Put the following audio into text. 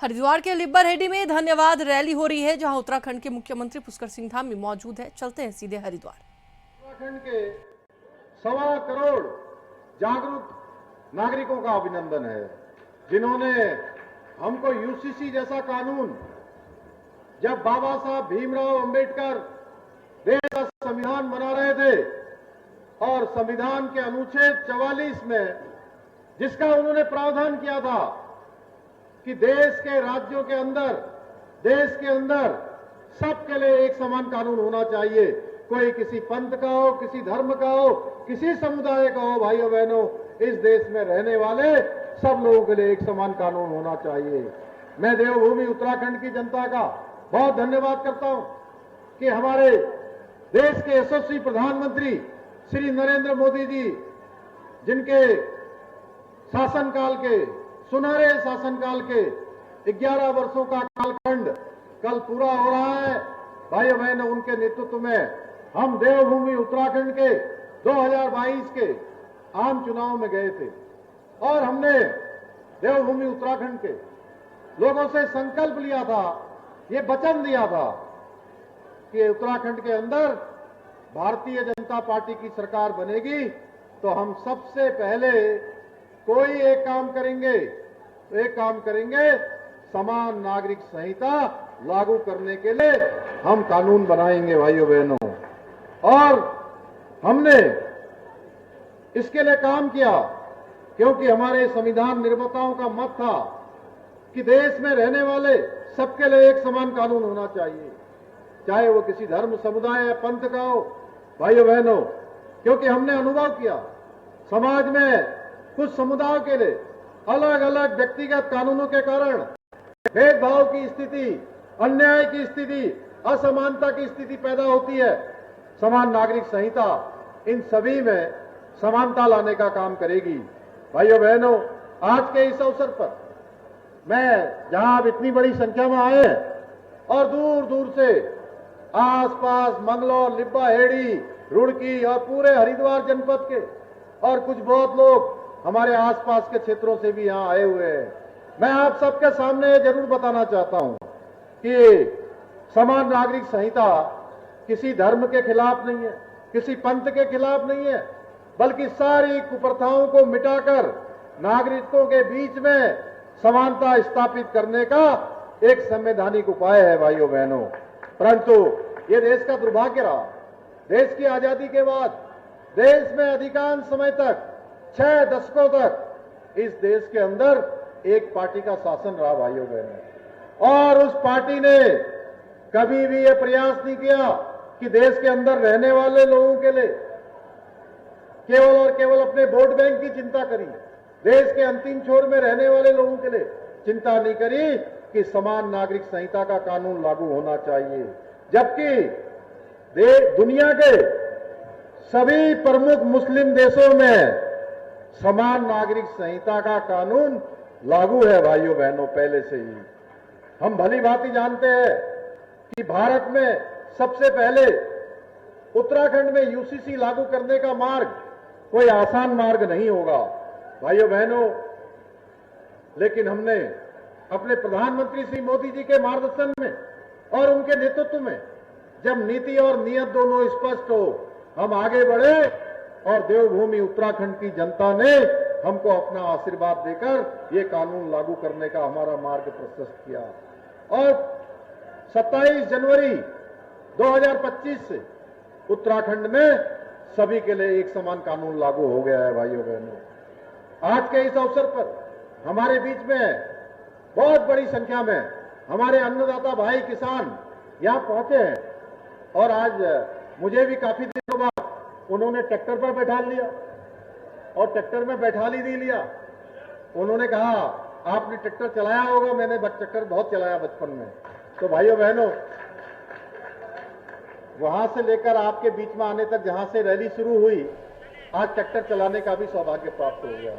हरिद्वार के लिब्बर हेडी में धन्यवाद रैली हो रही है, जहां उत्तराखंड के मुख्यमंत्री पुष्कर सिंह धामी मौजूद है। चलते हैं सीधे हरिद्वार। उत्तराखंड के 1.25 करोड़ जागरूक नागरिकों का अभिनंदन है, जिन्होंने हमको यूसीसी जैसा कानून, जब बाबा साहब भीमराव अंबेडकर देश का संविधान बना रहे थे और संविधान के अनुच्छेद 44 में जिसका उन्होंने प्रावधान किया था कि देश के राज्यों के अंदर, देश के अंदर सबके लिए एक समान कानून होना चाहिए। कोई किसी पंथ का हो, किसी धर्म का हो, किसी समुदाय का हो, भाइयों बहनों, इस देश में रहने वाले सब लोगों के लिए एक समान कानून होना चाहिए। मैं देवभूमि उत्तराखंड की जनता का बहुत धन्यवाद करता हूं कि हमारे देश के यशस्वी प्रधानमंत्री श्री नरेंद्र मोदी जी, जिनके शासनकाल के, सुनहरे शासनकाल के 11 वर्षों का कालखंड कल पूरा हो रहा है। भाइयों बहनों, उनके नेतृत्व में हम देवभूमि उत्तराखंड के 2022 के आम चुनाव में गए थे और हमने देवभूमि उत्तराखंड के लोगों से संकल्प लिया था, ये वचन दिया था कि उत्तराखंड के अंदर भारतीय जनता पार्टी की सरकार बनेगी तो हम सबसे पहले कोई एक काम करेंगे, समान नागरिक संहिता लागू करने के लिए हम कानून बनाएंगे। भाइयों बहनों, और हमने इसके लिए काम किया क्योंकि हमारे संविधान निर्माताओं का मत था कि देश में रहने वाले सबके लिए एक समान कानून होना चाहिए, चाहे वो किसी धर्म, समुदाय या पंथ का हो। भाइयों बहनों, क्योंकि हमने अनुभव किया समाज में कुछ समुदायों के लिए अलग अलग व्यक्तिगत कानूनों के कारण भेदभाव की स्थिति, अन्याय की स्थिति, असमानता की स्थिति पैदा होती है। समान नागरिक संहिता इन सभी में समानता लाने का काम करेगी। भाइयों बहनों, आज के इस अवसर पर मैं, जहां आप इतनी बड़ी संख्या में आए हैं और दूर दूर से आसपास मंगलौर, लिब्बा हेड़ी, रुड़की और पूरे हरिद्वार जनपद के और कुछ बहुत लोग हमारे आसपास के क्षेत्रों से भी यहां आए हुए हैं, मैं आप सबके सामने जरूर बताना चाहता हूं कि समान नागरिक संहिता किसी धर्म के खिलाफ नहीं है, किसी पंथ के खिलाफ नहीं है, बल्कि सारी कुप्रथाओं को मिटाकर नागरिकों के बीच में समानता स्थापित करने का एक संवैधानिक उपाय है। भाइयों बहनों, परंतु ये देश का दुर्भाग्य रहा, देश की आजादी के बाद देश में अधिकांश समय तक 6 दशकों तक इस देश के अंदर एक पार्टी का शासन रहा। भाइयों बहनों, और उस पार्टी ने कभी भी यह प्रयास नहीं किया कि देश के अंदर रहने वाले लोगों के लिए केवल और केवल अपने वोट बैंक की चिंता करी, देश के अंतिम छोर में रहने वाले लोगों के लिए चिंता नहीं करी कि समान नागरिक संहिता का कानून लागू होना चाहिए। जबकि दुनिया के सभी प्रमुख मुस्लिम देशों में समान नागरिक संहिता का कानून लागू है। भाइयों बहनों, पहले से ही हम भली भांति जानते हैं कि भारत में सबसे पहले उत्तराखंड में यूसीसी लागू करने का मार्ग कोई आसान मार्ग नहीं होगा। भाइयों बहनों, लेकिन हमने अपने प्रधानमंत्री श्री मोदी जी के मार्गदर्शन में और उनके नेतृत्व में जब नीति और नियत दोनों स्पष्ट हो, हम आगे बढ़े और देवभूमि उत्तराखंड की जनता ने हमको अपना आशीर्वाद देकर ये कानून लागू करने का हमारा मार्ग प्रशस्त किया। और 27 जनवरी 2025 से उत्तराखंड में सभी के लिए एक समान कानून लागू हो गया है। भाइयों बहनों, आज के इस अवसर पर हमारे बीच में बहुत बड़ी संख्या में हमारे अन्नदाता भाई किसान यहां पहुंचे हैं और आज मुझे भी काफी दिनों बाद उन्होंने ट्रैक्टर पर बैठा लिया और ट्रैक्टर में बैठा ली लिया। उन्होंने कहा, आपने ट्रैक्टर चलाया होगा, मैंने ट्रैक्टर बहुत चलाया बचपन में। तो भाइयों बहनों, वहां से लेकर आपके बीच में आने तक जहां से रैली शुरू हुई, आज ट्रैक्टर चलाने का भी सौभाग्य प्राप्त हो गया।